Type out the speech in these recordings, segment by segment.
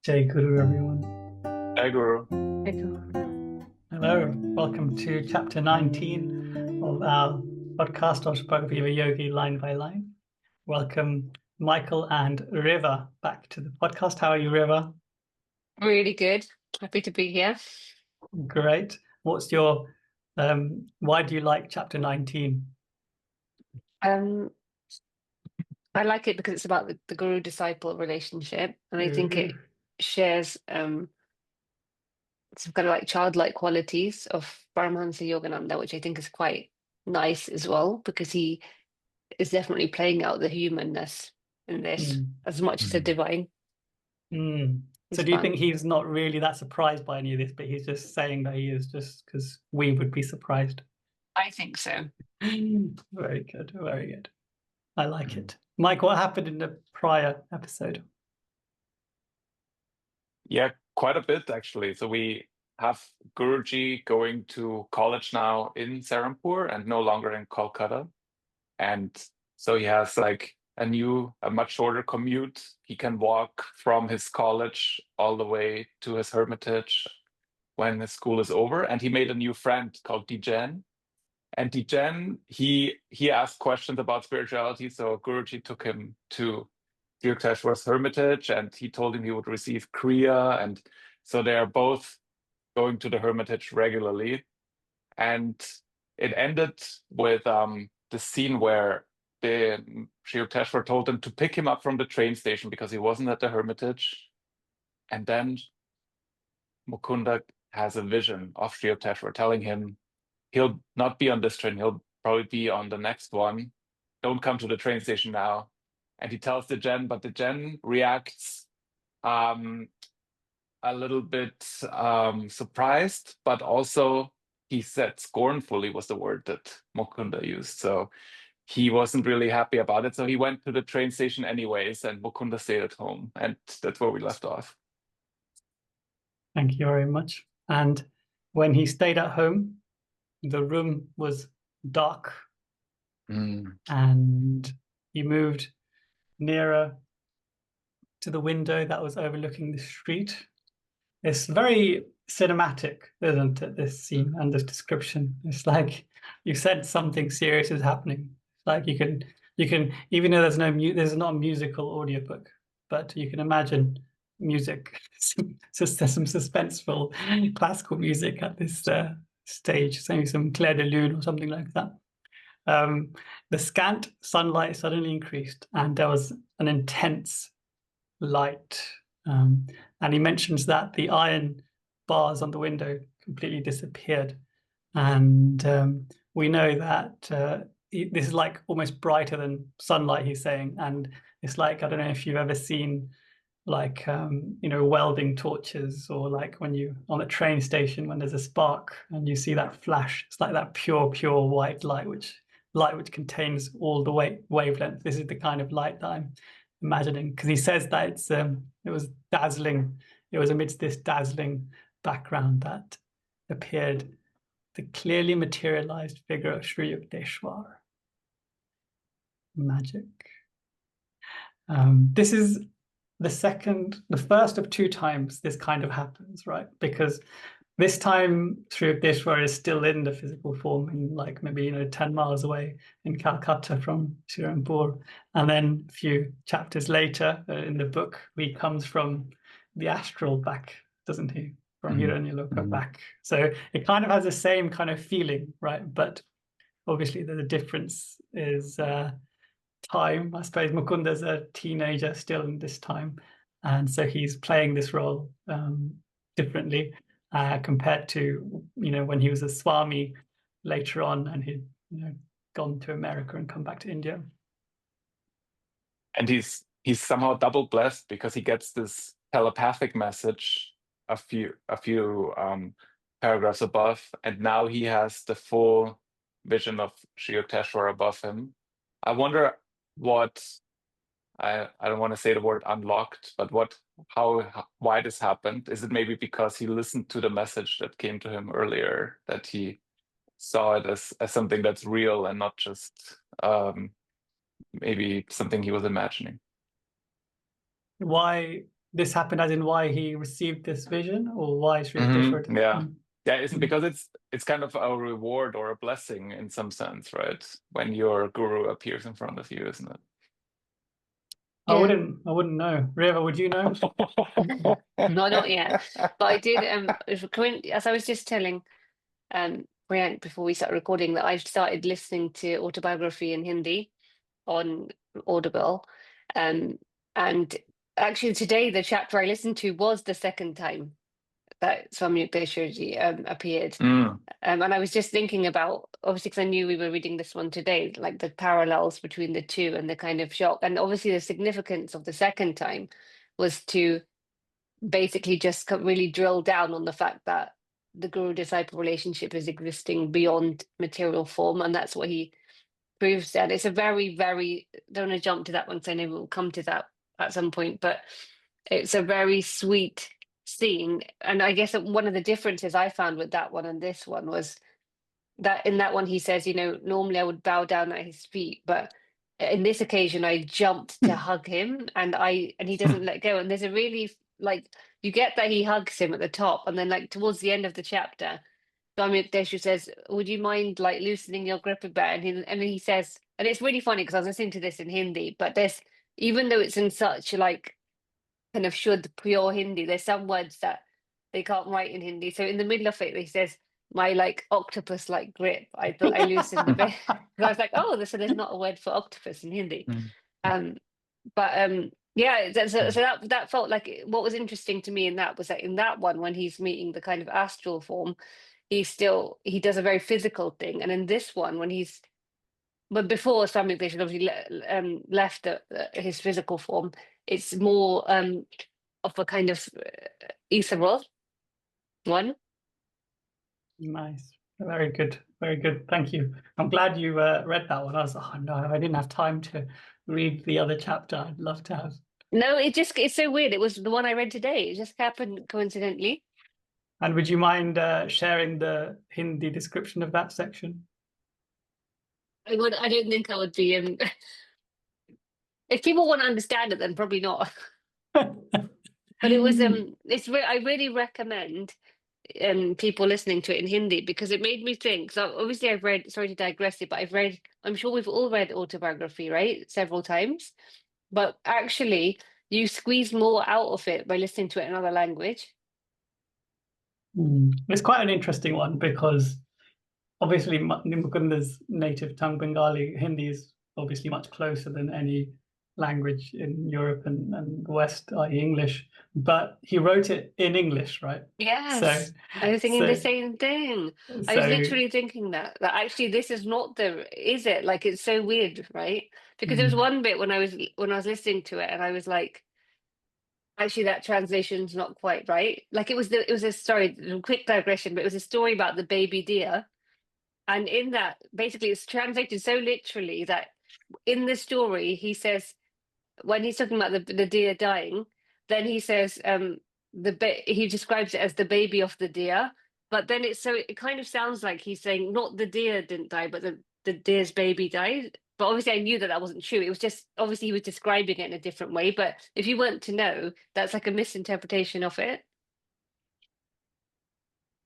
Jai Guru, everyone. Hi, Guru. Hello, welcome to chapter 19 of our podcast, Autobiography of a Yogi, line by line. Welcome, Michael and Reva, back to the podcast. How are you, Reva? Really good. Happy to be here. Great. What's your, why do you like chapter 19? Um, I like it because it's about the guru-disciple relationship, and I think it shares some kind of like childlike qualities of Paramahansa Yogananda, which I think is quite nice as well, because he is definitely playing out the humanness in this as much as the divine. So It's do you think fun. he's not really that surprised by any of this, but he's just saying that he is just because we would be surprised? I think so. Very good, very good. I like it. Mike, what happened in the prior episode? Yeah, quite a bit actually. So we have Guruji going to college now in Serampore and no longer in Kolkata. And so he has like a much shorter commute. He can walk from his college all the way to his hermitage when his school is over. And he made a new friend called Dijen. And Dijen, he asked questions about spirituality. So Guruji took him to Sri Yukteswar's hermitage, and he told him he would receive Kriya. And so they are both going to the hermitage regularly. And it ended with the scene where the Sri Yukteswar told him to pick him up from the train station because he wasn't at the hermitage. And then Mukunda has a vision of Sri Yukteswar telling him he'll not be on this train, he'll probably be on the next one. Don't come to the train station now. And he tells Dijen, but Dijen reacts a little bit surprised, but also he said scornfully was the word that Mukunda used. So he wasn't really happy about it. So he went to the train station anyways, and Mukunda stayed at home. And that's where we left off. Thank you very much. And when he stayed at home, the room was dark and he moved nearer to the window that was overlooking the street. It's very cinematic, isn't it, this scene and this description? It's like you said something serious is happening. It's like you can even though there's not a musical audiobook, but you can imagine music, some suspenseful classical music at this stage, maybe some Clair de Lune or something like that. The scant sunlight suddenly increased, and there was an intense light. And he mentions that the iron bars on the window completely disappeared. And we know that this is like almost brighter than sunlight, he's saying. And it's like, I don't know if you've ever seen like, welding torches, or like when you on a train station when there's a spark and you see that flash. It's like that pure white light, which contains all the wavelengths. This is the kind of light that I'm imagining, because he says that it was dazzling. It was amidst this dazzling background that appeared the clearly materialized figure of Sri Yukteswar. Magic. This is the first of two times this kind of happens, right? Because this time Sri Yukteswar is still in the physical form, in like maybe 10 miles away in Calcutta from Sirampur, and then a few chapters later in the book he comes from the astral back, doesn't he? From Hiranyaloka back. So it kind of has the same kind of feeling, right? But obviously the difference is time. I suppose Mukunda's a teenager still in this time, and so he's playing this role differently compared to when he was a Swami later on, and he'd gone to America and come back to India. And he's somehow double blessed because he gets this telepathic message a few paragraphs above, and now he has the full vision of Sri Yukteswar above him. I wonder what I don't want to say the word unlocked, but why this happened. Is it maybe because he listened to the message that came to him earlier, that he saw it as something that's real and not just maybe something he was imagining? Why this happened as in why he received this vision, or why Sri Yukteswar did? Yeah. Yeah, it's because it's kind of a reward or a blessing in some sense, right? When your guru appears in front of you, isn't it? I wouldn't know. Reva, would you know? No, not yet. But I did. As I was just telling Priyank before we started recording, that I've started listening to autobiography in Hindi on Audible, and actually today the chapter I listened to was the second time that Swami Yukteswarji appeared. And I was just thinking about, obviously, because I knew we were reading this one today, like the parallels between the two and the kind of shock. And obviously the significance of the second time was to basically just really drill down on the fact that the guru-disciple relationship is existing beyond material form. And that's what he proves that. It's a very, very, don't want to jump to that one, because I know we'll come to that at some point, but it's a very sweet scene. And I guess one of the differences I found with that one and this one was that in that one he says, normally I would bow down at his feet, but in this occasion I jumped to hug him, and he doesn't let go. And there's a really, like, you get that he hugs him at the top, and then like towards the end of the chapter, Swami Yukteswar says, would you mind like loosening your grip a bit? And he says, and it's really funny because I was listening to this in Hindi, but even though it's in such like kind of Shuddh, pure Hindi, there's some words that they can't write in Hindi. So in the middle of it, he says, my like octopus like grip. I thought I loosened a bit. I was like, oh, so there's not a word for octopus in Hindi. Yeah, so that felt like what was interesting to me in that was that in that one, when he's meeting the kind of astral form, he does a very physical thing. And in this one, but before Swami Yukteswar obviously left his physical form, it's more of a kind of ethereal one. Nice. Very good. Very good. Thank you. I'm glad you read that one. I was like, oh no, I didn't have time to read the other chapter. I'd love to have. No, it's so weird. It was the one I read today. It just happened coincidentally. And would you mind sharing the Hindi description of that section? I don't think I would be. If people want to understand it, then probably not. But it was. I really recommend people listening to it in Hindi, because it made me think. So obviously I've read. Sorry to digress here, but I'm sure we've all read autobiography, right? Several times. But actually, you squeeze more out of it by listening to it in another language. It's quite an interesting one, because obviously Mukunda's native tongue, Bengali, Hindi, is obviously much closer than any language in Europe and the West, i.e. English, but he wrote it in English, right? Yes, so, I was thinking the same thing. I was literally thinking that actually this is not is it? Like, it's so weird, right? Because there was one bit when I was listening to it, and I was like, actually that translation's not quite right. Like it was a story, quick digression, but it was a story about the baby deer. And in that, basically it's translated so literally that in the story, he says, when he's talking about the deer dying, then he says, he describes it as the baby of the deer. But then it kind of sounds like he's saying not the deer didn't die, but the deer's baby died. But obviously I knew that wasn't true. It was just, obviously he was describing it in a different way. But if you weren't to know, that's like a misinterpretation of it.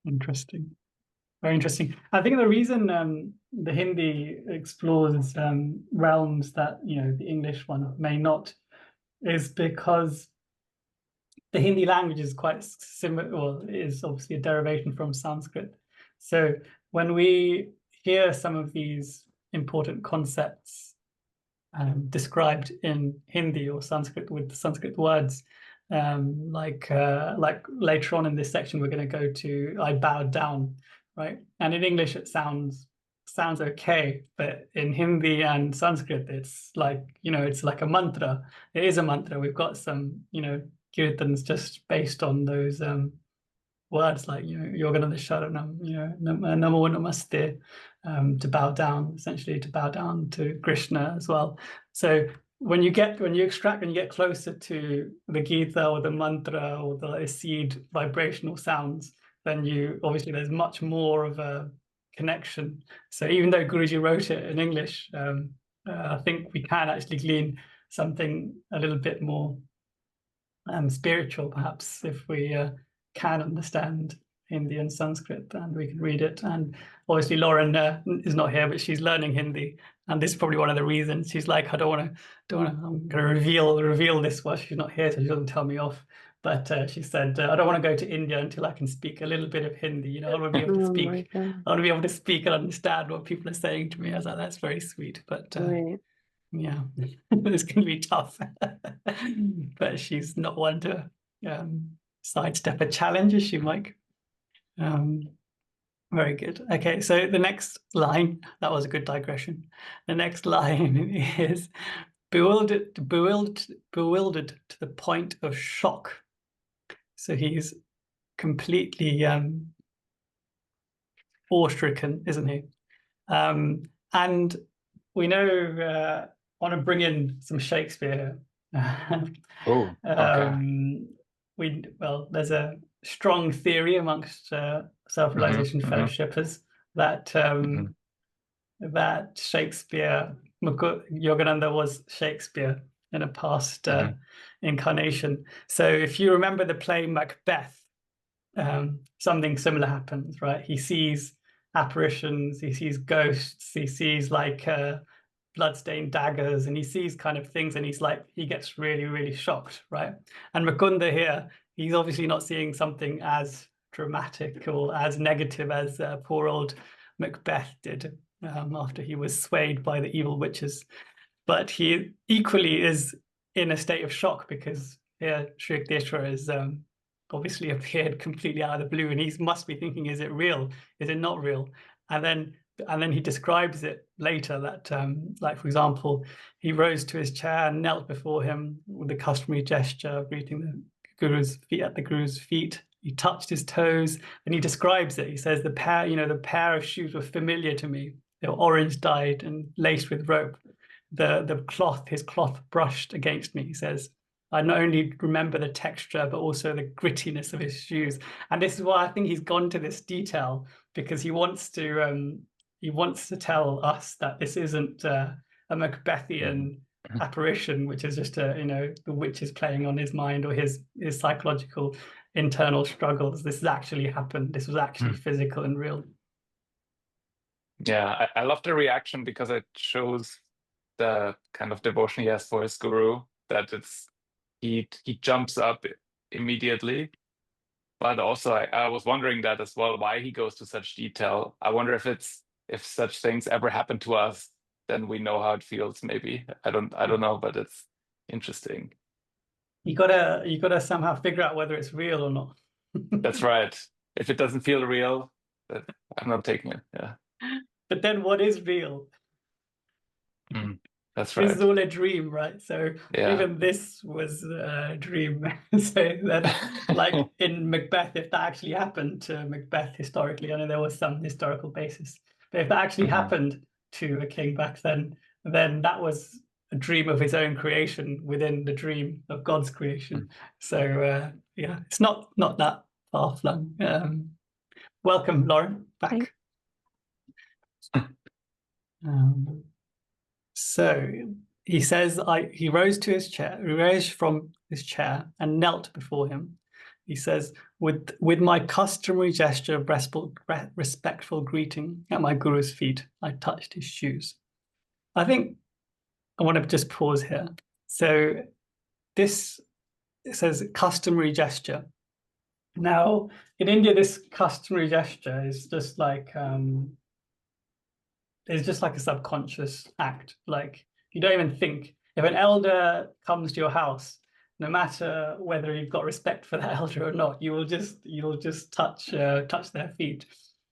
Interesting. Very interesting. I think the reason the Hindi explores realms that, the English one may not, is because the Hindi language is quite similar, or is obviously a derivation from Sanskrit. So when we hear some of these important concepts described in Hindi or Sanskrit with Sanskrit words, like later on in this section, we're going to go to I bowed down, right? And in English, it sounds okay, but in Hindi and Sanskrit, it's like, it's like a mantra. It is a mantra. We've got some, kirtans just based on those words, like, Yogananda Sharanam, Namo Namaste, to bow down, essentially to bow down to Krishna as well. So when you get closer to the Gita or the mantra or the seed vibrational sounds, then there's much more of a connection. So even though Guruji wrote it in English, I think we can actually glean something a little bit more spiritual, perhaps, if we can understand Hindi and Sanskrit, and we can read it. And obviously Lauren is not here, but she's learning Hindi, and this is probably one of the reasons. She's like, I don't want to, I'm going to reveal this while she's not here, so she doesn't tell me off. But she said, I don't want to go to India until I can speak a little bit of Hindi. You know, I want to be able to speak. I want to be able to speak and understand what people are saying to me. I was like, that's very sweet. But yeah, it's going to be tough. But she's not one to sidestep a challenge, is she, Mike? Very good. Okay, so the next line, that was a good digression. The next line is bewildered to the point of shock. So he's completely awe-stricken, isn't he? And we know, I want to bring in some Shakespeare here. Oh, okay. Well, there's a strong theory amongst self-realization fellowshippers that that Shakespeare, Yogananda was Shakespeare in a past incarnation. So if you remember the play Macbeth, something similar happens, right? He sees apparitions, he sees ghosts, he sees like bloodstained daggers, and he sees kind of things, and he gets really, really shocked, right? And Mukunda here, he's obviously not seeing something as dramatic or as negative as poor old Macbeth did after he was swayed by the evil witches. But he equally is in a state of shock because here Sri Yukteswar is obviously appeared completely out of the blue, and he must be thinking, is it real? Is it not real? And then he describes it later that, like, for example, he rose to his chair and knelt before him with the customary gesture, greeting the Guru's feet at the Guru's feet. He touched his toes, and he describes it. He says, the pair of shoes were familiar to me. They were orange dyed and laced with rope. His cloth brushed against me, he says. I not only remember the texture, but also the grittiness of his shoes. And this is why I think he's gone to this detail, because he wants to tell us that this isn't a Macbethian apparition, which is just the witches playing on his mind or his psychological internal struggles. This has actually happened. This was actually physical and real. Yeah, I love the reaction because it shows the kind of devotion he has for his guru, that he jumps up immediately. But also I was wondering that as well, why he goes to such detail. I wonder if such things ever happen to us, then we know how it feels, maybe. I don't know, but it's interesting. You gotta somehow figure out whether it's real or not. That's right. If it doesn't feel real, I'm not taking it. Yeah. But then what is real? That's right. This is all a dream, right? So even this was a dream. So that, like in Macbeth, if that actually happened to Macbeth historically, I know there was some historical basis, but if that actually happened to a king back then that was a dream of his own creation within the dream of God's creation. So yeah, it's not that far flung. Welcome, Lauren, back. So he says, he rose from his chair and knelt before him. He says, with my customary gesture of respectful greeting at my guru's feet, I touched his shoes. I think I want to just pause here. So it says customary gesture. Now, in India, this customary gesture is just like a subconscious act. Like, you don't even think. If an elder comes to your house, no matter whether you've got respect for that elder or not, you'll just touch their feet.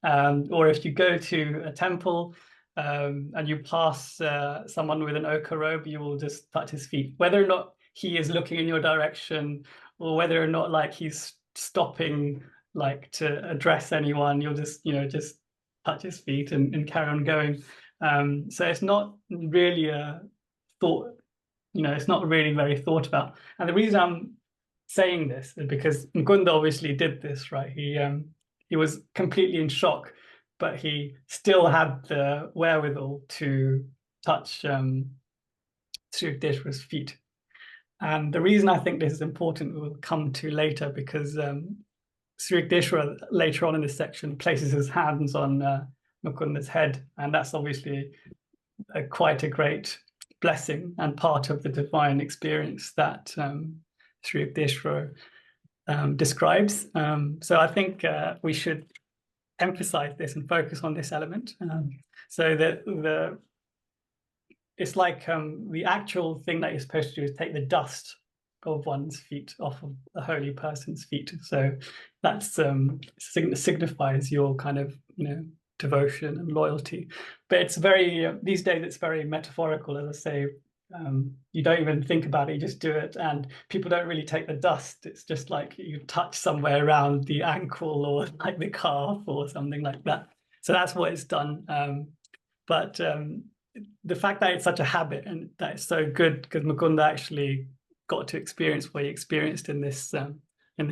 Or if you go to a temple and you pass someone with an ochre robe, you will just touch his feet, whether or not he is looking in your direction, or whether or not like he's stopping like to address anyone. You'll just touch his feet and carry on going. So it's not really a thought, it's not really very thought about. And the reason I'm saying this is because Mukunda obviously did this, right? He was completely in shock, but he still had the wherewithal to touch Sri Yukteswar's feet. And the reason I think this is important we'll come to later, because Sri Yukteswar later on in this section places his hands on Mukunda's head, and that's obviously quite a great blessing and part of the divine experience that Sri Yukteswar describes. So I think we should emphasize this and focus on this element. So that it's like the actual thing that you're supposed to do is take the dust of one's feet off of the holy person's feet. So that's signifies your kind of, you know, devotion and loyalty. But it's very these days it's very metaphorical, as I say. You don't even think about it, you just do it, and people don't really take the dust. It's just like you touch somewhere around the ankle or like the calf or something like that. So that's what it's done. But the fact that it's such a habit and that it's so good, because Mukunda actually got to experience what he experienced in this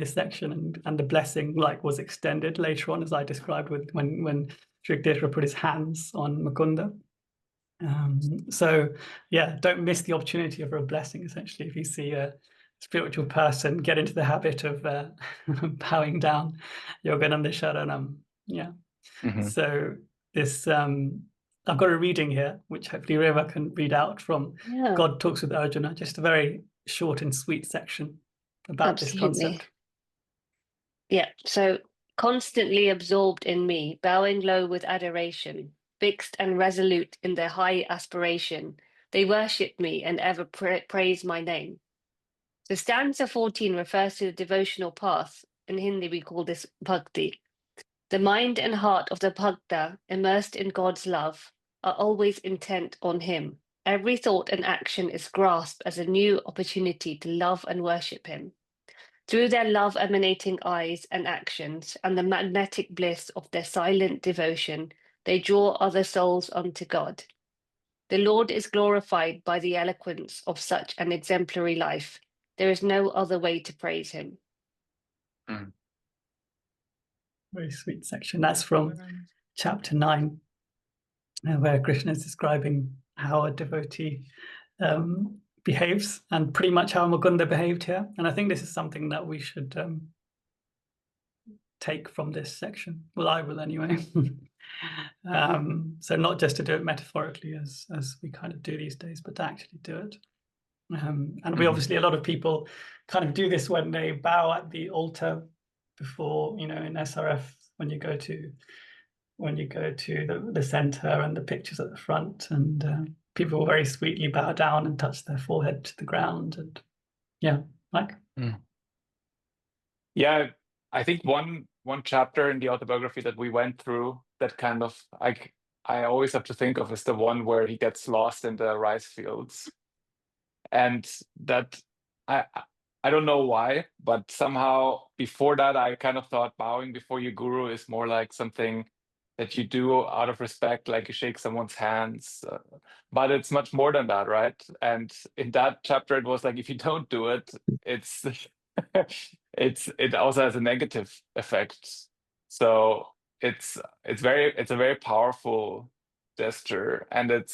section, and the blessing like was extended later on, as I described with when Sri Yukteswar put his hands on Mukunda. So yeah, don't miss the opportunity of a blessing. Essentially, if you see a spiritual person, get into the habit of bowing down, Yogananda Sharanam. Yeah. So this I've got a reading here, which hopefully Reva can read out from God Talks with Arjuna, just a very short and sweet section about this concept. Yeah, so constantly absorbed in me, bowing low with adoration, fixed and resolute in their high aspiration, they worship me and ever praise my name. So stanza 14 refers to the devotional path. In Hindi, we call this bhakti. The mind and heart of the bhakta, immersed in God's love, are always intent on him. Every thought and action is grasped as a new opportunity to love and worship him. Through their love emanating eyes and actions and the magnetic bliss of their silent devotion, they draw other souls unto God. The Lord is glorified by the eloquence of such an exemplary life. There is no other way to praise him. Very sweet section. That's from chapter 9, where Krishna is describing how a devotee behaves, and pretty much how Mukunda behaved here. And I think this is something that we should take from this section. Well, I will anyway. So not just to do it metaphorically as we kind of do these days, but to actually do it. And we obviously, a lot of people kind of do this when they bow at the altar before, you know, in SRF, when you go to the center and the pictures at the front, and people will very sweetly bow down and touch their forehead to the ground. And yeah, like yeah, I think one chapter in the autobiography that we went through that kind of I always have to think of is the one where he gets lost in the rice fields, and that I don't know why, but somehow before that I kind of thought bowing before your guru is more like something that you do out of respect, like you shake someone's hands, but it's much more than that, right? And in that chapter, it was like if you don't do it, it's it also has a negative effect. So it's a very powerful gesture, and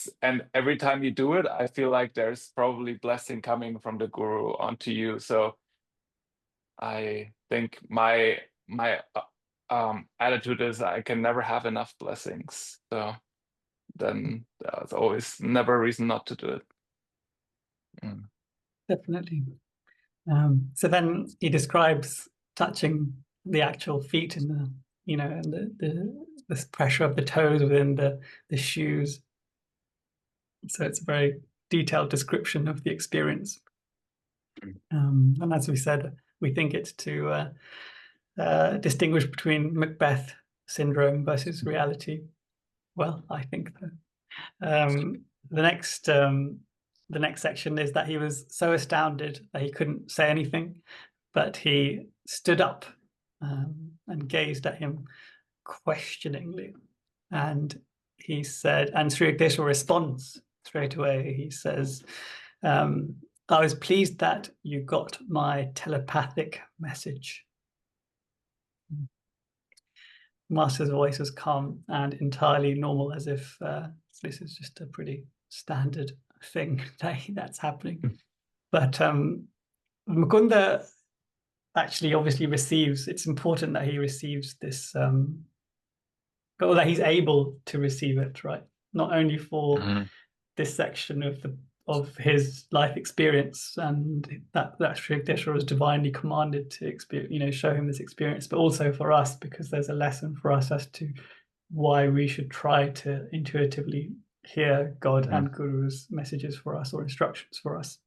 every time you do it, I feel like there's probably blessing coming from the guru onto you. So I think my attitude is I can never have enough blessings. So then there's always never a reason not to do it. Definitely. So then he describes touching the actual feet and the, you know, and the pressure of the toes within the shoes. So it's a very detailed description of the experience. And as we said, we think it's to distinguish between Macbeth syndrome versus reality. Well, I think that. The next section is that he was so astounded that he couldn't say anything, but he stood up and gazed at him questioningly. And he said, and Sri Yukteswar responds straight away. He says, I was pleased that you got my telepathic message. Master's voice was calm and entirely normal, as if this is just a pretty standard thing that's happening. But Mukunda actually obviously receives, it's important that he receives this, or that he's able to receive it, right? Not only for this section of his life experience, and that Sri Yukteswar was divinely commanded to experience, show him this experience, but also for us, because there's a lesson for us as to why we should try to intuitively hear God and Guru's messages for us or instructions for us.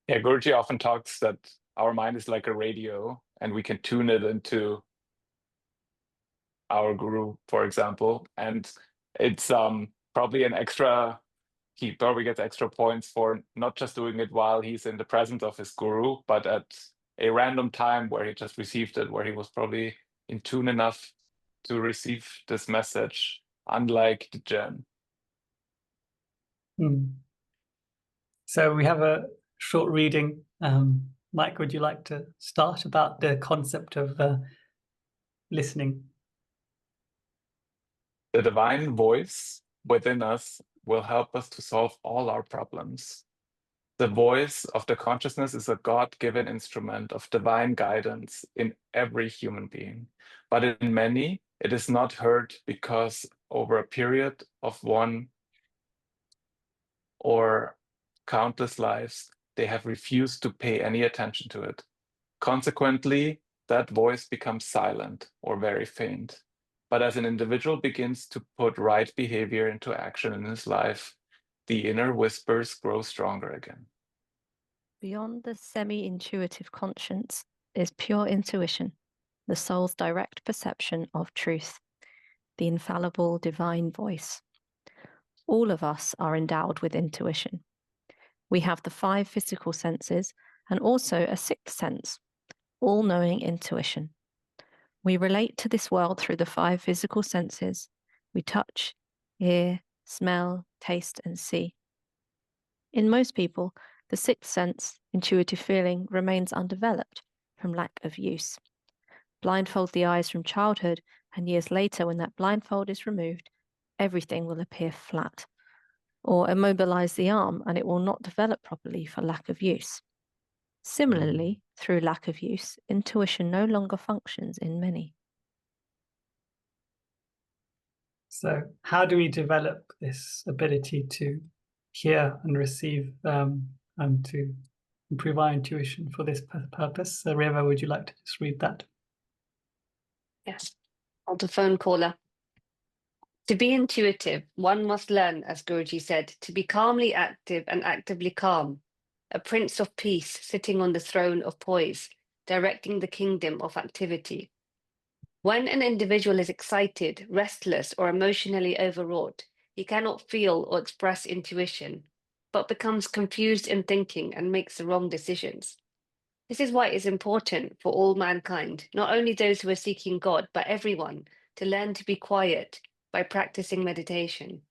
Yeah, Guruji often talks that our mind is like a radio, and we can tune it into our guru, for example, and it's probably an extra. He probably gets extra points for not just doing it while he's in the presence of his guru, but at a random time where he just received it, where he was probably in tune enough to receive this message, unlike Dijen. So we have a short reading. Mike, would you like to start about the concept of listening? The divine voice within us will help us to solve all our problems. The voice of the consciousness is a God-given instrument of divine guidance in every human being. But in many, it is not heard because over a period of one or countless lives, they have refused to pay any attention to it. Consequently, that voice becomes silent or very faint. But as an individual begins to put right behavior into action in his life, the inner whispers grow stronger again. Beyond the semi-intuitive conscience is pure intuition, the soul's direct perception of truth, the infallible divine voice. All of us are endowed with intuition. We have the 5 physical senses and also a 6th sense, all-knowing intuition. We relate to this world through the 5 physical senses. We touch, hear, smell, taste, and see. In most people, the 6th sense, intuitive feeling, remains undeveloped from lack of use. Blindfold the eyes from childhood, and years later, when that blindfold is removed, everything will appear flat. Or immobilize the arm, and it will not develop properly for lack of use. Similarly, through lack of use, intuition no longer functions in many. So how do we develop this ability to hear and receive and to improve our intuition for this purpose? So Reva, would you like to just read that? Yes, on the phone caller. To be intuitive, one must learn, as Guruji said, to be calmly active and actively calm, a prince of peace sitting on the throne of poise, directing the kingdom of activity. When an individual is excited, restless, or emotionally overwrought, he cannot feel or express intuition, but becomes confused in thinking and makes the wrong decisions. This is why it is important for all mankind, not only those who are seeking God, but everyone, to learn to be quiet by practicing meditation.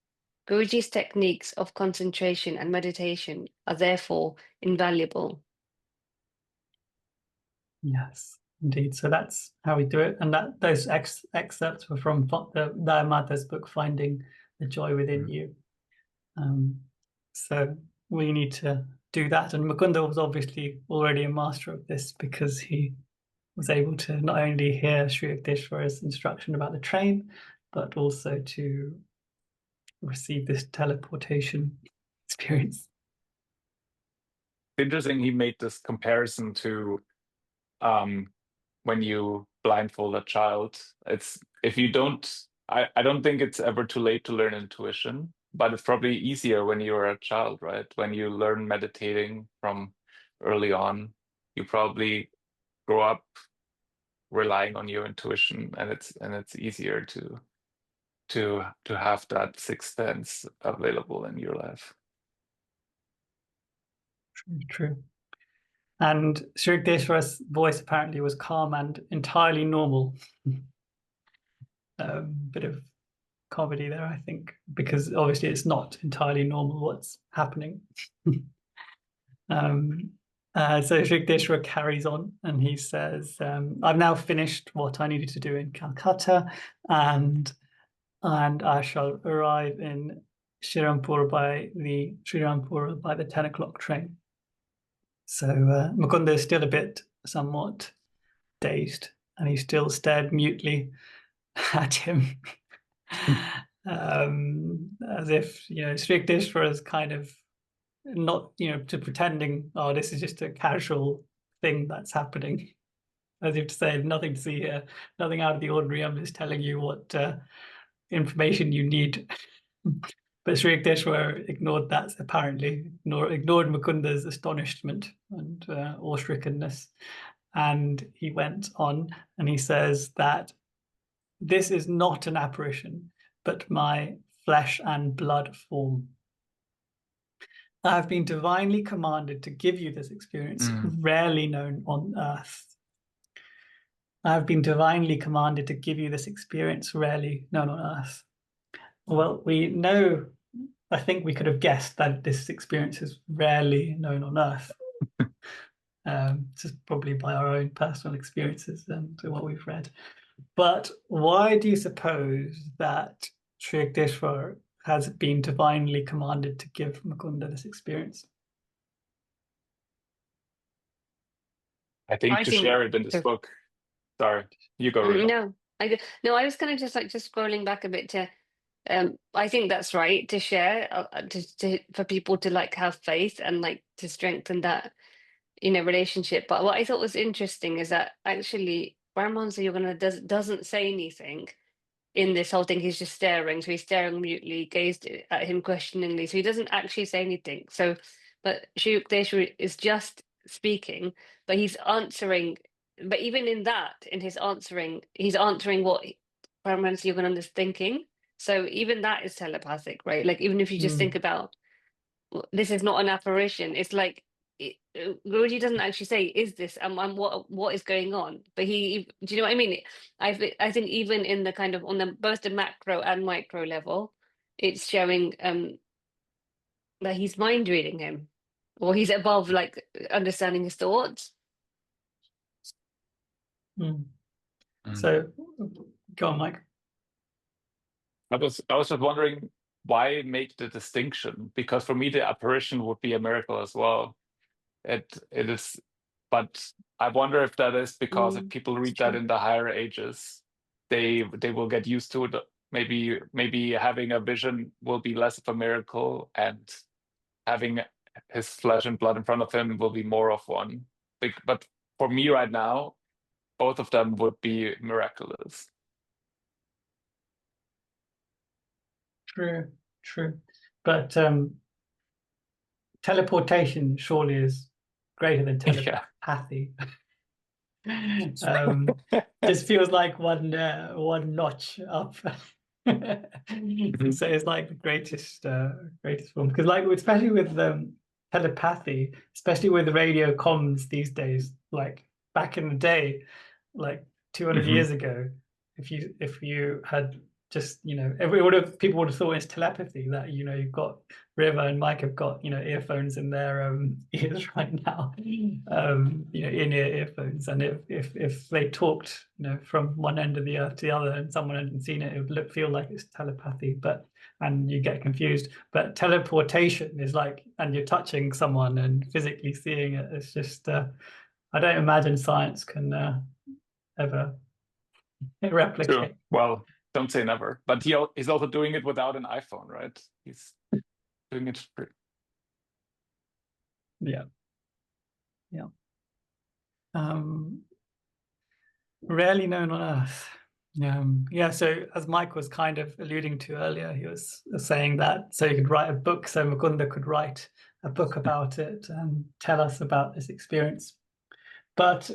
Guruji's techniques of concentration and meditation are therefore invaluable. Yes, indeed. So that's how we do it. And those excerpts were from their mother's book, Finding the Joy Within You. So we need to do that. And Mukunda was obviously already a master of this because he was able to not only hear Sri Yukteswar's instruction about the train, but also to receive this teleportation experience. Interesting, he made this comparison to when you blindfold a child. It's if you don't, I don't think it's ever too late to learn intuition, but it's probably easier when you're a child, right? When you learn meditating from early on, you probably grow up relying on your intuition, and it's easier to have that 6th sense available in your life. True. And Sri Yukteswar's voice apparently was calm and entirely normal. Bit of comedy there, I think, because obviously it's not entirely normal what's happening. So Sri Yukteswar carries on and he says, I've now finished what I needed to do in Calcutta, and I shall arrive in Srirampur by the 10 o'clock train. So Mukunda is still a bit somewhat dazed, and he still stared mutely at him, as if Sri Yukteswar is kind of not to pretending, oh, this is just a casual thing that's happening, as if to say, nothing to see here, nothing out of the ordinary. I'm just telling you what information you need. But Sri Yukteswar ignored that, apparently, ignored Mukunda's astonishment and awe-strickenness. And he went on and he says that this is not an apparition, but my flesh and blood form. I have been divinely commanded to give you this experience, rarely known on earth. I have been divinely commanded to give you this experience, rarely known on earth. Well, we know, I think we could have guessed that this experience is rarely known on earth. Just probably by our own personal experiences and what we've read. But why do you suppose that Sri Yukteswar has been divinely commanded to give Mukunda this experience? I think to share it in this book. Sorry, you go. No, I was kind of just scrolling back a bit to. I think that's right, to share, for people to have faith and to strengthen that relationship. But what I thought was interesting is that actually Paramahansa Yogananda doesn't say anything in this whole thing. He's just staring. So he's staring mutely, gazed at him questioningly. So he doesn't actually say anything. So, but Sri Yukteswar is just speaking, but he's answering. But even in that, in his answering, he's answering what Paramahansa Yogananda is thinking. So even that is telepathic, right? Even if you just think about, this is not an apparition. It's Guruji doesn't actually say, is this, and what is going on? But do you know what I mean? I think even in the kind of, on both the macro and micro level, it's showing that he's mind reading him, or he's above understanding his thoughts. So go on, Mike. I was just wondering, why make the distinction? Because for me, the apparition would be a miracle as well. It is, but I wonder if that is because if people read that in the higher ages, they will get used to it. Maybe having a vision will be less of a miracle, and having his flesh and blood in front of him will be more of one. But for me right now, both of them would be miraculous. True. But teleportation surely is greater than telepathy. Just feels like one notch up. So it's the greatest form, because especially with telepathy, especially with radio comms these days, back in the day, 200 years ago, if you had just people would have thought it's telepathy, that you've got Reva and Mike have got earphones in their ears right now, in-ear earphones, and if they talked from one end of the earth to the other and someone hadn't seen it, it would feel like it's telepathy, and you get confused. But teleportation is and you're touching someone and physically seeing it. It's just I don't imagine science can ever replicate. True. Well, don't say never, but he's also doing it without an iPhone, right? He's doing it free. Yeah. Rarely known on earth. So as Mike was kind of alluding to earlier, he was saying that so he could write a book, so Mukunda could write a book about it and tell us about this experience. But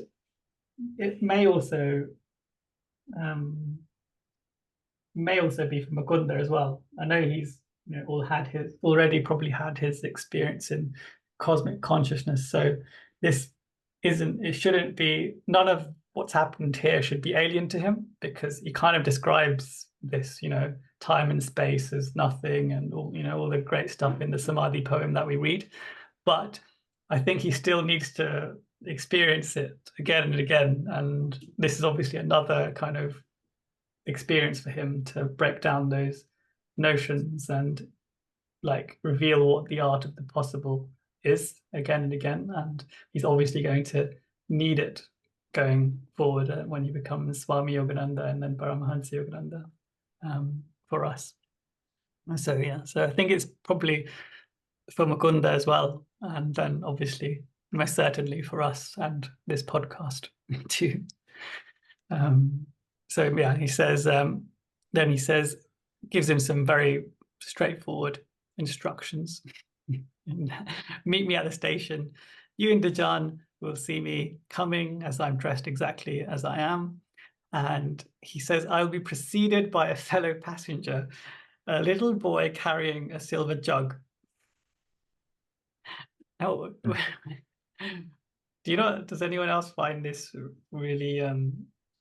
it may also be for Mukunda as well. I know he's probably had his experience in cosmic consciousness. So shouldn't be, none of what's happened here should be alien to him, because he kind of describes this, time and space as nothing, and all the great stuff in the Samadhi poem that we read. But I think he still needs to experience it again and again, and this is obviously another kind of experience for him to break down those notions and like reveal what the art of the possible is again and again, and he's obviously going to need it going forward when you become Swami Yogananda and then Paramahansa Yogananda for us. So yeah, so I think it's probably for Mukunda as well, and then obviously most certainly for us and this podcast too. So yeah, he says, then he says, gives him some very straightforward instructions. Meet me at the station. You and Dijen will see me coming as I'm dressed exactly as I am. And he says, I will be preceded by a fellow passenger, a little boy carrying a silver jug. Oh, do you know, does anyone else find this really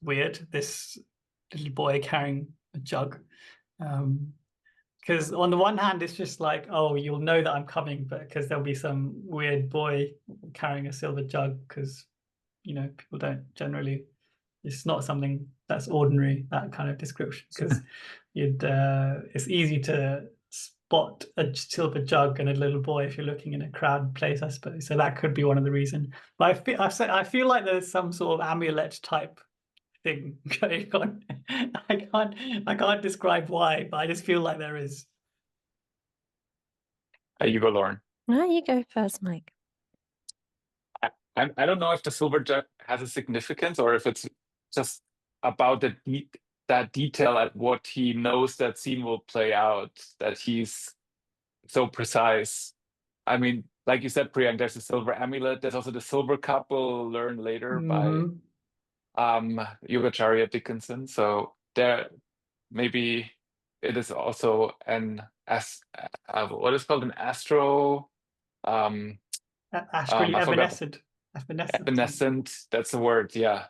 weird, this little boy carrying a jug? Because on the one hand, it's just like, oh, you'll know that I'm coming, but because there'll be some weird boy carrying a silver jug, because, you know, people don't generally, it's not something that's ordinary, that kind of description, because it's easy to spot a silver jug and a little boy if you're looking in a crowded place, I suppose. So that could be one of the reasons. But I feel like there's some sort of amulet type thing going on. I can't describe why, but I just feel like there is. You go, Lauren. No, you go first, Mike. I don't know if the silver jug has a significance or if it's just about that detail at what he knows that scene will play out, that he's so precise. I mean, like you said, Priyank, there's a silver amulet. There's also the silver cup we'll learn later by Yogacharya Dickinson. So there, maybe it is also what is called an astrally evanescent. Evanescent, that's the word, yeah.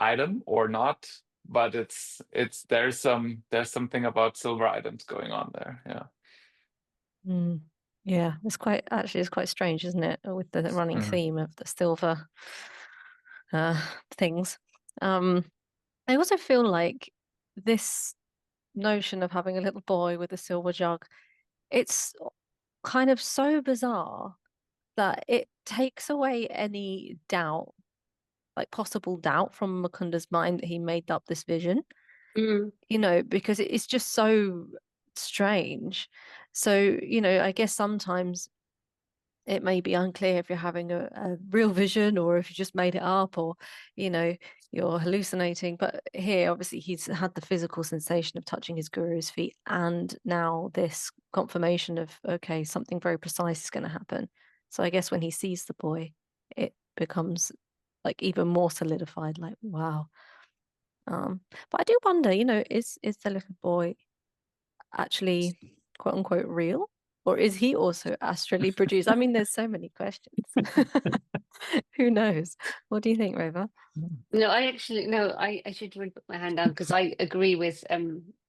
Item or not, but there's something about silver items going on there, yeah. Yeah, it's quite strange, isn't it, with the running theme of the silver things. I also feel like this notion of having a little boy with a silver jug, it's kind of so bizarre that it takes away any doubt, like possible doubt from Mukunda's mind that he made up this vision, you know, because it's just so strange. So, you know, I guess sometimes it may be unclear if you're having a real vision or if you just made it up, or, you know, you're hallucinating. But here, obviously, he's had the physical sensation of touching his guru's feet, and now this confirmation of, okay, something very precise is going to happen. So I guess when he sees the boy, it becomes like even more solidified, like, wow. But I do wonder, you know, is the little boy actually quote unquote real? Or is he also astrally produced? I mean, there's so many questions. Who knows? What do you think, Reva? No, I should really put my hand down because I agree with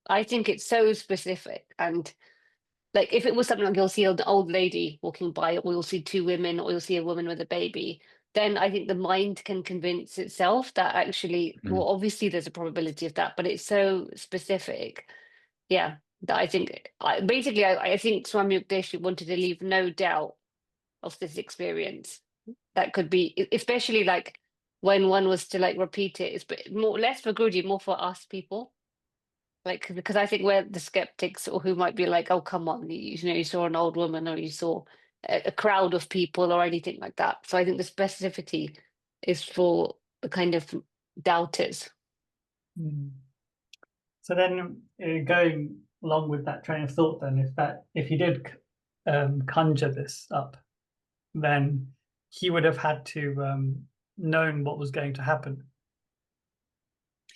I think it's so specific, and like if it was something like you'll see an old lady walking by, or you'll see two women, or you'll see a woman with a baby, then I think the mind can convince itself that actually, well, obviously there's a probability of that, but it's so specific. Yeah, that I think I think Swami Yukteswar wanted to leave no doubt of this experience. That could be, especially like when one was to like repeat it, it's less for Guruji, more for us people. Like, because I think we're the skeptics, or who might be like, oh, come on, you know, you saw an old woman, or you saw a crowd of people, or anything like that. So I think the specificity is for the kind of doubters. So then, going along with that train of thought, then if he did conjure this up, then he would have had to known what was going to happen.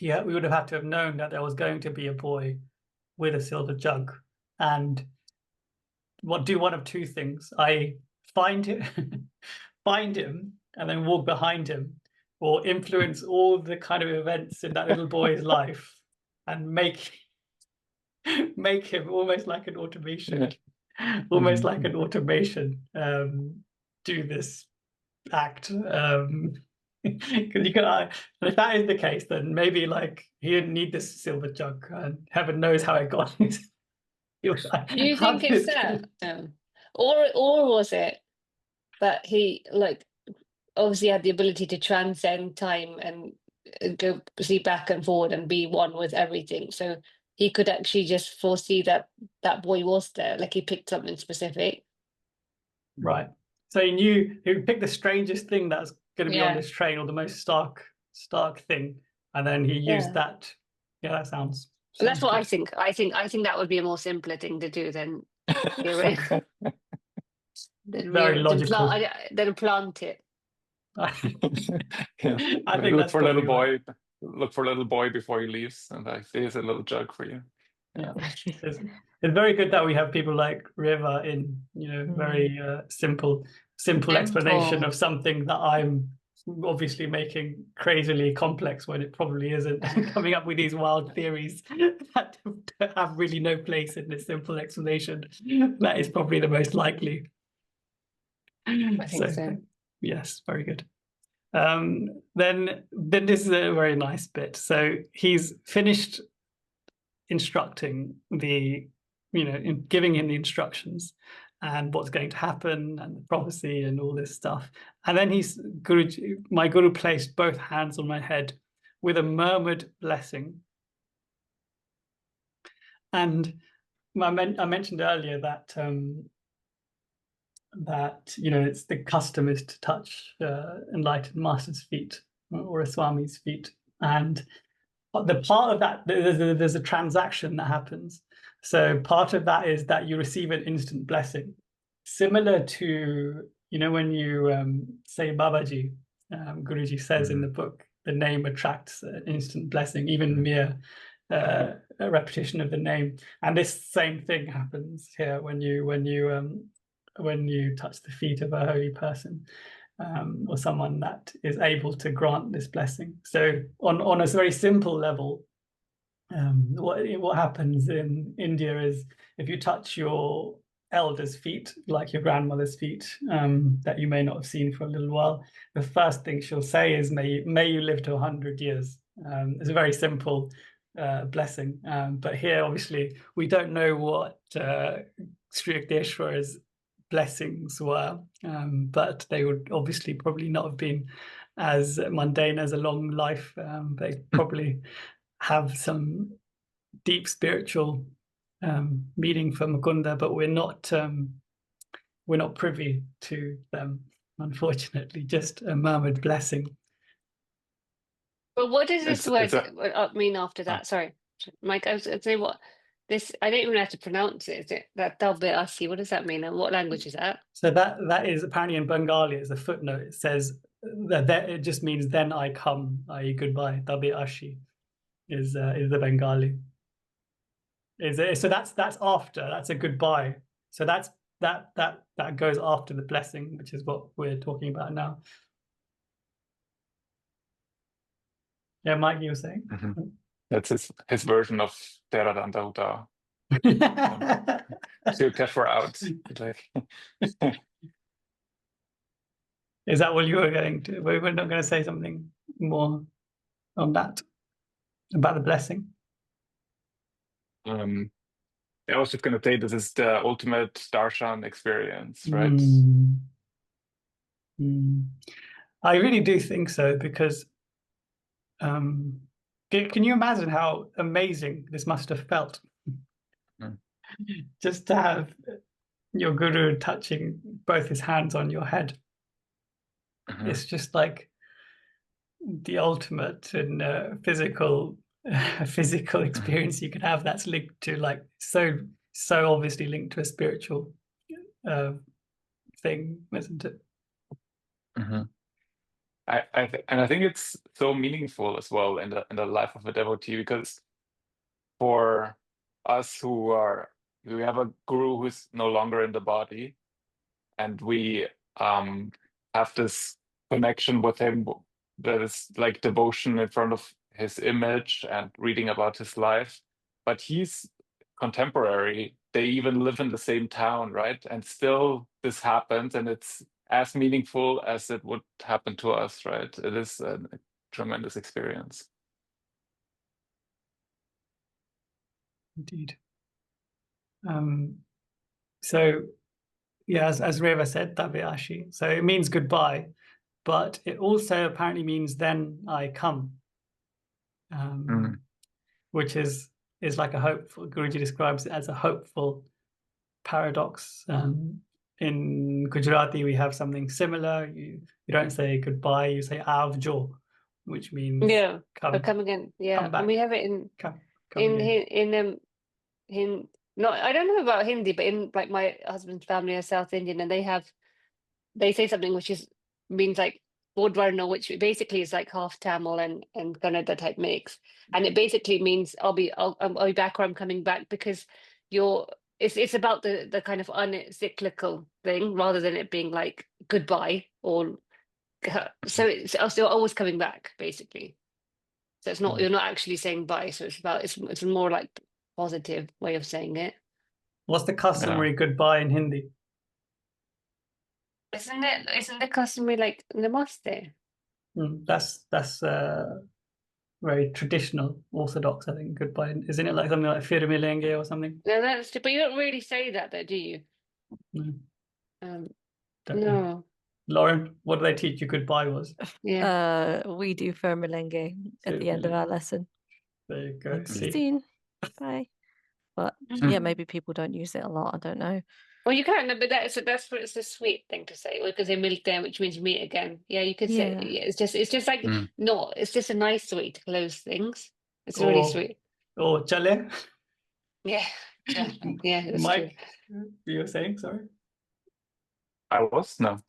We would have had to have known that there was going to be a boy with a silver jug, and do one of two things: I find him, and then walk behind him, or influence all the kind of events in that little boy's life and make him almost like an automation, do this act. Because you can, and if that is the case, then maybe like he didn't need this silver jug, and heaven knows how it got. He was like, Do you "How think it's did that? Or was it that he like obviously had the ability to transcend time and go see back and forward and be one with everything? So he could actually just foresee that that boy was there, like he picked something specific. Right. So he picked the strangest thing that was going to be on Yeah. this train, or the most stark thing, and then he used Yeah. that. Yeah, that sounds. That's what I good. think. I think that would be a more simpler thing to do than Very logical. than plant it. Yeah. I think Look that's for little probably right. boy. Look for little boy before he leaves, and here's a little jug for you. Yeah, it's very good that we have people like Reva in, very simple explanation Simple. of something that I'm obviously making crazily complex when it probably isn't, and coming up with these wild theories that have really no place in this simple explanation. That is probably the most likely. I think so. Yes, very good. Then this is a very nice bit. So he's finished instructing giving him the instructions and what's going to happen and the prophecy and all this stuff. And then my Guru placed both hands on my head with a murmured blessing. And I mentioned earlier that it's the custom is to touch enlightened master's feet or a Swami's feet, and the part of that, there's a transaction that happens. So part of that is that you receive an instant blessing, similar to when you say Babaji. Guruji says in the book, the name attracts an instant blessing, even mere a repetition of the name. And this same thing happens here when you touch the feet of a holy person. Or someone that is able to grant this blessing. So on a very simple level, what happens in India is if you touch your elder's feet, like your grandmother's feet, that you may not have seen for a little while, the first thing she'll say is, may you live to 100 years. It's a very simple blessing. But here, obviously, we don't know what Sri Yukteswar's blessings were, but they would obviously probably not have been as mundane as a long life. They probably have some deep spiritual meaning for Mukunda, but we're not privy to them, unfortunately. Just a murmured blessing. But what does this word mean after that? Sorry, Mike, I was going to say what this, I don't even know how to pronounce it. Is it that Dalbeasi? What does that mean? And what language is that? So that is apparently in Bengali as a footnote. It says that it just means then I come, i.e. goodbye. Dalbeasi is the Bengali. So that's after, that's a goodbye. So that goes after the blessing, which is what we're talking about now. Yeah, Mike, you were saying? That's his version of Teradanda Uta. Sri Yukteswar out. Is that what you were going to? We were not going to say something more on that about the blessing. I was just going to say this is the ultimate darshan experience, right? I really do think so, because can you imagine how amazing this must have felt? Just to have your guru touching both his hands on your head. It's just like the ultimate in physical experience you can have, that's linked to, like, so obviously linked to a spiritual thing, isn't it? I think it's so meaningful as well in the life of a devotee, because for us who have a guru who's no longer in the body, and we have this connection with him that is like devotion in front of his image and reading about his life, but he's contemporary. They even live in the same town, right? And still this happens, and it's as meaningful as it would happen to us, right? It is a tremendous experience. Indeed. So yeah, as Reva said, Tabeashi. So it means goodbye, but it also apparently means then I come, which is like a hopeful. Guruji describes it as a hopeful paradox. In Gujarati, we have something similar. You don't say goodbye, you say avjo, which means come again. Yeah, come back. and we have it in come in not, I don't know about Hindi, but in like my husband's family are South Indian, and they say something which means like Bodvarno, which basically is like half Tamil and Kannada type mix, and it basically means I'll be back, or I'm coming back, because it's about the kind of uncyclical thing rather than it being like goodbye, or so it's also always coming back basically. So it's not, you're not actually saying bye. So it's more like positive way of saying it. What's the customary goodbye in Hindi? Isn't it customary like namaste? That's very traditional, orthodox, I think. Goodbye, isn't it like something like "Fir milenge" or something? No, but you don't really say that though, do you? No. No. Lauren, what do they teach you goodbye was? Yeah. We do Fir milenge at the end of our lesson. There you go. Like, see, bye. But yeah, maybe people don't use it a lot. I don't know. Well, you can, but that's it's a sweet thing to say. Because they milk there, which means meet again. Yeah, you could say it's just like it's just a nice way to close things. It's really sweet. Oh, chale. Yeah, that's Mike, true. you were saying, sorry? I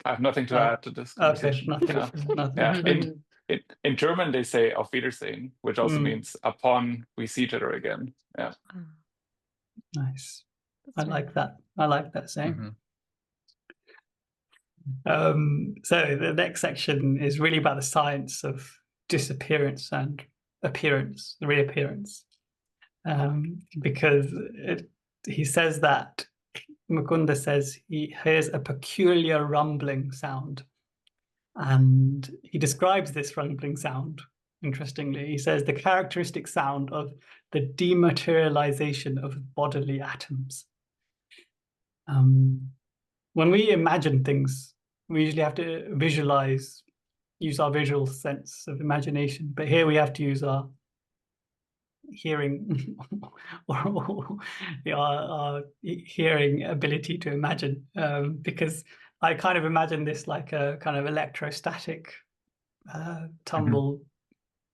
have nothing to add to this conversation. Okay, nothing. Yeah. In German, they say Auf Wiedersehen, which also means upon we see each other again. Yeah. Nice. I like that saying. So the next section is really about the science of disappearance and appearance, reappearance. Because he says that Mukunda says he hears a peculiar rumbling sound, and he describes this rumbling sound. Interestingly, he says the characteristic sound of the dematerialization of bodily atoms. When we imagine things, we usually have to use our visual sense of imagination. But here we have to use our hearing or our hearing ability to imagine, because I kind of imagine this like a kind of electrostatic tumble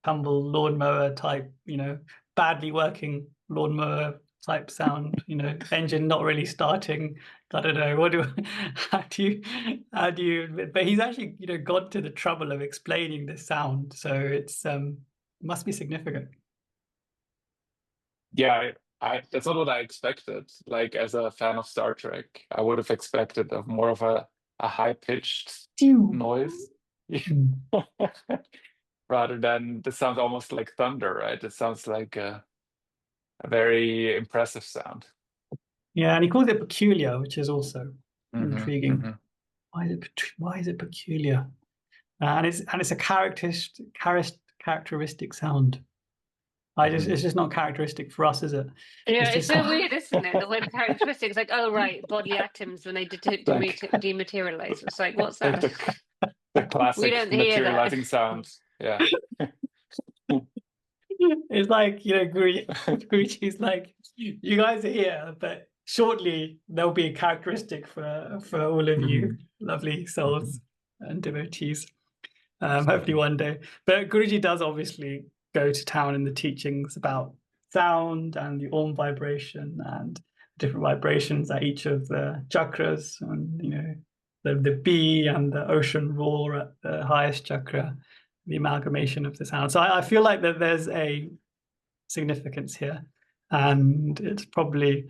lawnmower type, badly working lawnmower type sound, engine not really starting. I don't know, how do you, but he's actually, gone to the trouble of explaining this sound. So it's must be significant. Yeah, that's not what I expected. Like, as a fan of Star Trek, I would have expected more of a high-pitched noise. Rather than, this sounds almost like thunder, right? It sounds like a very impressive sound. Yeah, and he calls it peculiar, which is also intriguing. Why is it peculiar? And it's a characteristic sound. It's just not characteristic for us, is it? Yeah, it's so weird, isn't it? The word characteristic is like, oh right, bodily atoms when they dematerialize. It's like, what's that? The classic materializing sound. Yeah. It's like, Guruji's like, you guys are here, but shortly there'll be a characteristic for all of you lovely souls and devotees. Hopefully one day. But Guruji does obviously go to town in the teachings about sound and the Om vibration and different vibrations at each of the chakras, and the bee and the ocean roar at the highest chakra, the amalgamation of the sound. So I feel like that there's a significance here, and it's probably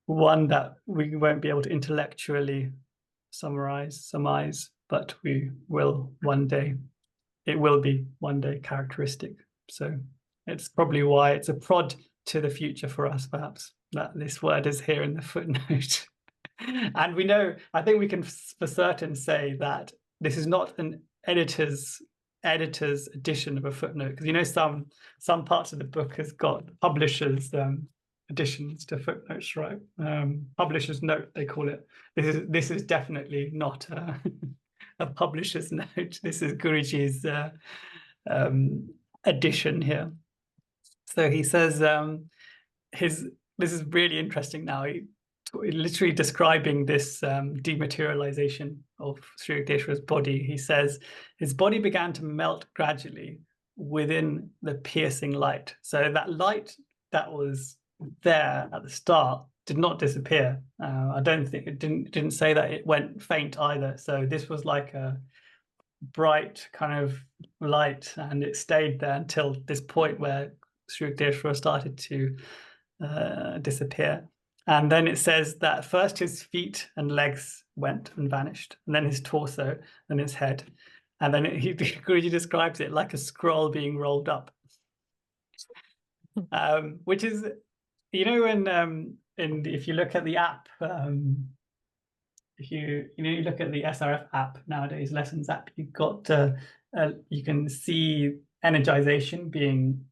one that we won't be able to intellectually surmise, but we will one day. It will be one day characteristic. So it's probably why it's a prod to the future for us, perhaps, that this word is here in the footnote. And we know, I think we can for certain say that this is not an editor's edition of a footnote, because some parts of the book has got publishers additions to footnotes, right? Publisher's note, they call it. This is definitely not a publisher's note. This is Guruji's addition here. So he says this is really interesting now. He literally describing this dematerialization of Sri Yukteswar's body. He says his body began to melt gradually within the piercing light. So that light that was there at the start did not disappear. I don't think it didn't say that it went faint either. So this was like a bright kind of light, and it stayed there until this point where Sri Yukteswar started to disappear. And then it says that first his feet and legs went and vanished, and then his torso and his head. And then Guruji describes it like a scroll being rolled up, which is, you know, if you look at the app, if you look at the SRF app nowadays, Lessons app, you've got you can see energization being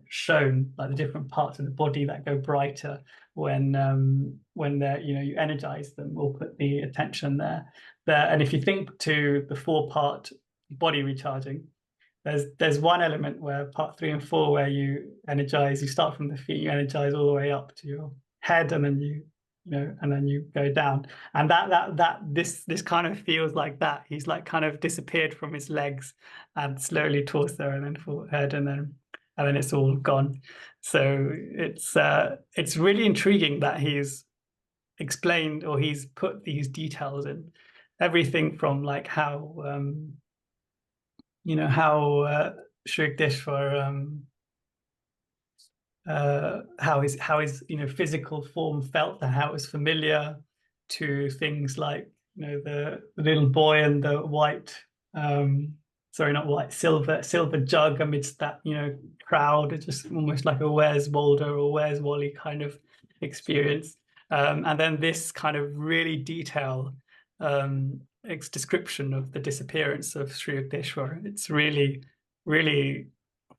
shown, like the different parts of the body that go brighter when they're, you energize them or put the attention there. And if you think to the 4-part body recharging, there's one element where part 3 and 4 where you start from the feet, you energize all the way up to your head, and then and then you go down, and this kind of feels like that. He's like kind of disappeared from his legs, and slowly torso, and then forehead, and then it's all gone. So it's really intriguing that he's explained, or he's put these details in, everything from like how Sri Yukteswar, how his physical form felt, and how it was familiar, to things like the little boy and the white silver jug amidst that crowd. It's just almost like a Where's Waldo or Where's Wally kind of experience. And then this kind of really detailed description of the disappearance of Sri Yukteswar. It's really, really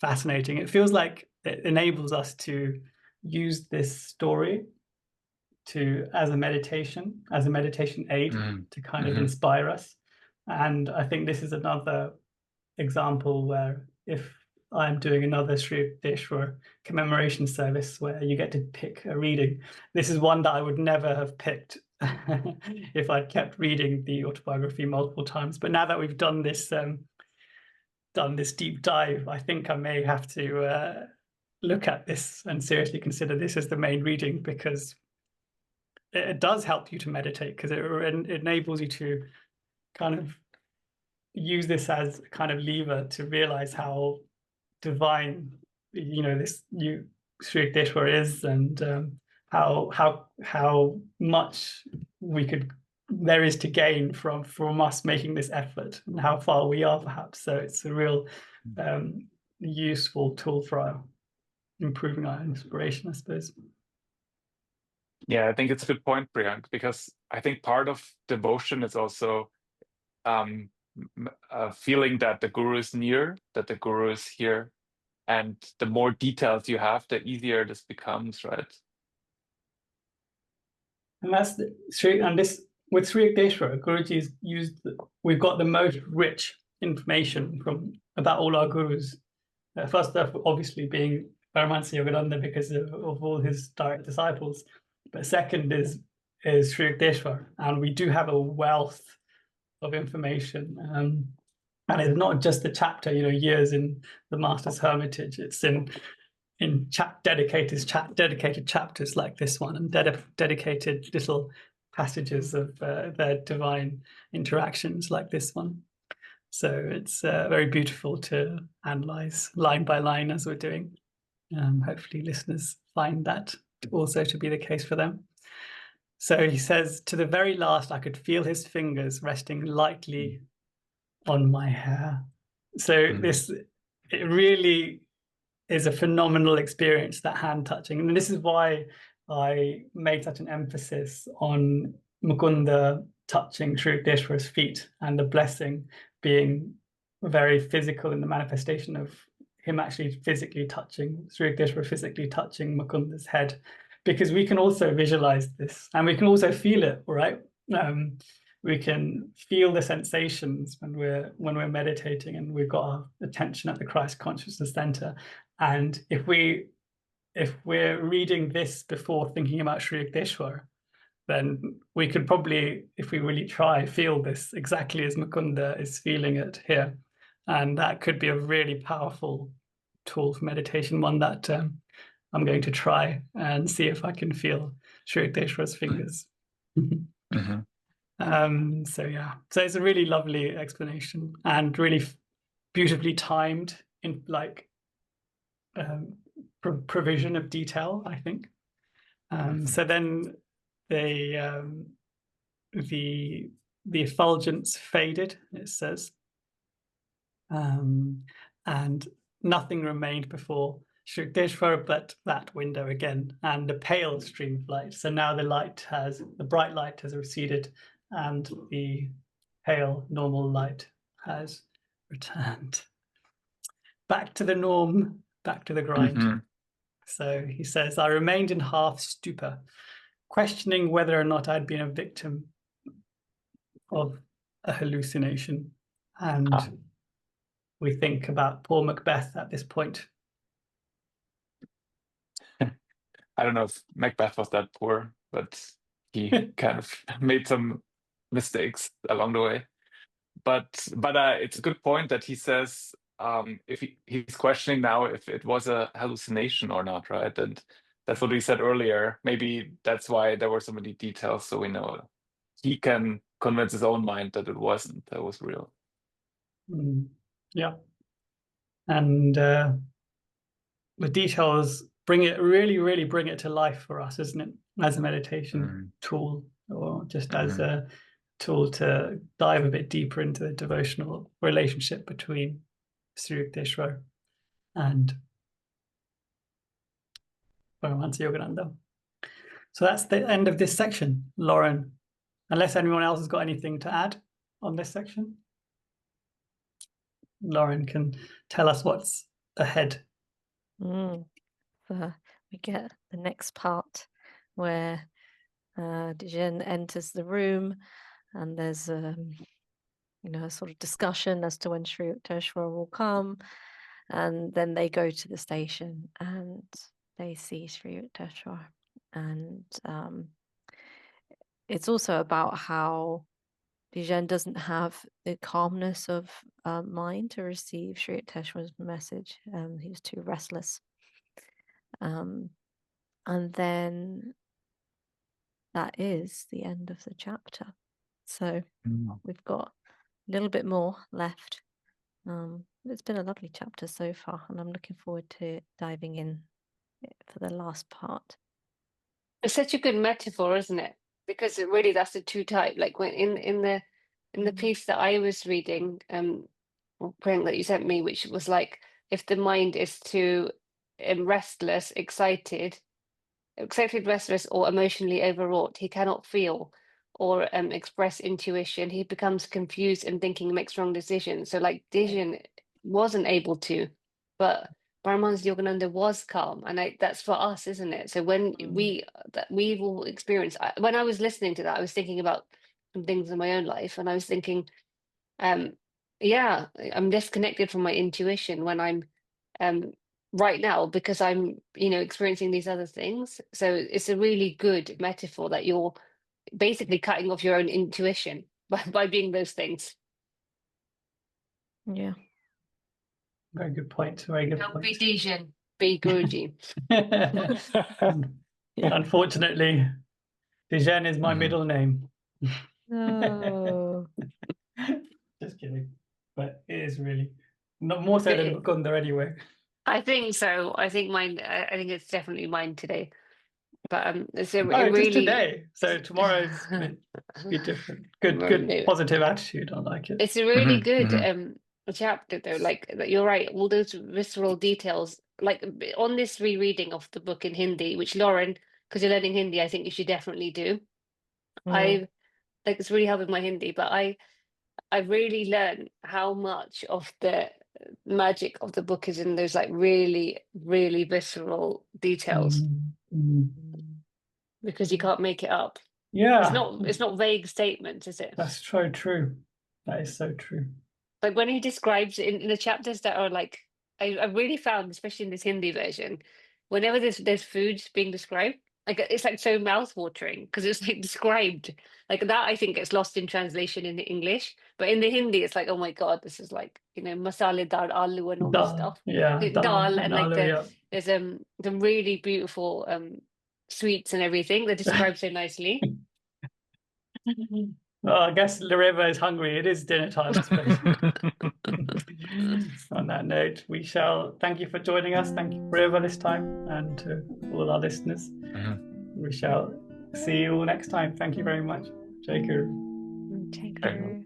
fascinating. It feels like it enables us to use this story as a meditation aid to kind of inspire us. And I think this is another example where, if I'm doing another Sri Yukteswar commemoration service where you get to pick a reading, this is one that I would never have picked if I'd kept reading the autobiography multiple times. But now that we've done this deep dive, I think I may have to look at this and seriously consider this as the main reading, because it does help you to meditate, because it enables you to kind of use this as a kind of lever to realize how divine this Sri Yukteswar is, and how much there is to gain from us making this effort, and how far we are perhaps. So it's a real useful tool for improving our inspiration, I suppose. Yeah, I think it's a good point, Priyank, because I think part of devotion is also feeling that the Guru is near, that the Guru is here, and the more details you have, the easier this becomes, right? And that's with Sri Yukteswar, Guruji's we've got the most rich information about all our gurus. First off, obviously being Paramahansa Yogananda, because of all his direct disciples. But second is Sri Yukteswar, and we do have a wealth of information. And it's not just the chapter, years in the Master's Hermitage. It's in dedicated chapters like this one, and dedicated little passages of their divine interactions like this one. So it's very beautiful to analyze line by line as we're doing. Hopefully listeners find that also to be the case for them. So he says, to the very last, I could feel his fingers resting lightly on my hair. So it really is a phenomenal experience, that hand touching. And this is why I made such an emphasis on Mukunda touching Sri Yukteswar's feet, and the blessing being very physical in the manifestation of him actually physically touching, Sri Yukteswar physically touching Mukunda's head, because we can also visualize this and we can also feel it, right? We can feel the sensations when we're meditating and we've got our attention at the Christ consciousness center. And if we're reading this before thinking about Sri Yukteswar, then we could probably, if we really try, feel this exactly as Mukunda is feeling it here. And that could be a really powerful tool for meditation, one that I'm going to try and see if I can feel Sri Yukteswar's fingers. So yeah, so it's a really lovely explanation and really beautifully timed in like provision of detail, I think. So then the effulgence faded, it says, and nothing remained before Sri Yukteswar but that window again and a pale stream of light. So now the bright light has receded and the pale normal light has returned. Back to the norm, back to the grind. So he says, I remained in half stupor, questioning whether or not I'd been a victim of a hallucination. And we think about poor Macbeth at this point. I don't know if Macbeth was that poor, but he kind of made some mistakes along the way. But it's a good point that he says if he's questioning now if it was a hallucination or not, right? And that's what he said earlier. Maybe that's why there were so many details, so we know he can convince his own mind that it wasn't, that was real. Yeah. And the details really bring it to life for us, isn't it? As a meditation tool, or just as a tool to dive a bit deeper into the devotional relationship between Sri Yukteswar and Paramahansa Yogananda. So that's the end of this section, Lauren. Unless anyone else has got anything to add on this section, Lauren can tell us what's ahead. We get the next part where Dijen enters the room, and there's a sort of discussion as to when Sri Yukteswar will come, and then they go to the station and they see Sri Yukteswar, and it's also about how Dijen doesn't have the calmness of mind to receive Sri Yukteswar's message. He was too restless. And then that is the end of the chapter. So we've got a little bit more left. It's been a lovely chapter so far, and I'm looking forward to diving in for the last part. It's such a good metaphor, isn't it? Because it really, that's the two type. Like when in the piece that I was reading, print that you sent me, which was like, if the mind is too restless, excited, restless, or emotionally overwrought, he cannot feel or express intuition. He becomes confused and thinking, makes wrong decisions. So like Dijen wasn't able to, but Paramahansa Yogananda was calm, and that's for us, isn't it? So when we will experience. When I was listening to that, I was thinking about some things in my own life, and I was thinking, yeah, I'm disconnected from my intuition when I'm right now, because I'm experiencing these other things. So it's a really good metaphor that you're basically cutting off your own intuition by being those things. Yeah. Very good point. Very good Don't point. be Dijen, be Guruji. Unfortunately, Dijen is my middle name. No. Just kidding. But it is really not more so than Mukunda anyway. I think so. I think mine. I think it's definitely mine today. But it's a just really today. So tomorrow's be different. Good positive attitude. I like it. It's a really good chapter though. Like you're right. All those visceral details. Like on this rereading of the book in Hindi, which Lauren, because you're learning Hindi, I think you should definitely do. I like it's really helping my Hindi, but I really learned how much of the magic of the book is in those like really, really visceral details, because you can't make it up. Yeah, It's not vague statements, is it? that's so true. That is so true. Like when he describes it in the chapters that are like, I really found, especially in this Hindi version, whenever there's food being described, like it's like so mouth-watering because it's like described like that. I think gets lost in translation in the English, but in the Hindi, it's like, oh my God, this is like, you know, masale dal aloo and all this stuff. Yeah, Dal and like aloo, yeah. there's the really beautiful sweets and everything that describes so nicely. Well, I guess Reva is hungry. It is dinner time, I suppose. On that note, we shall thank you for joining us. Thank you, Reva, this time, and to all our listeners. We shall see you all next time. Thank you very much. Jai Guru. Take care.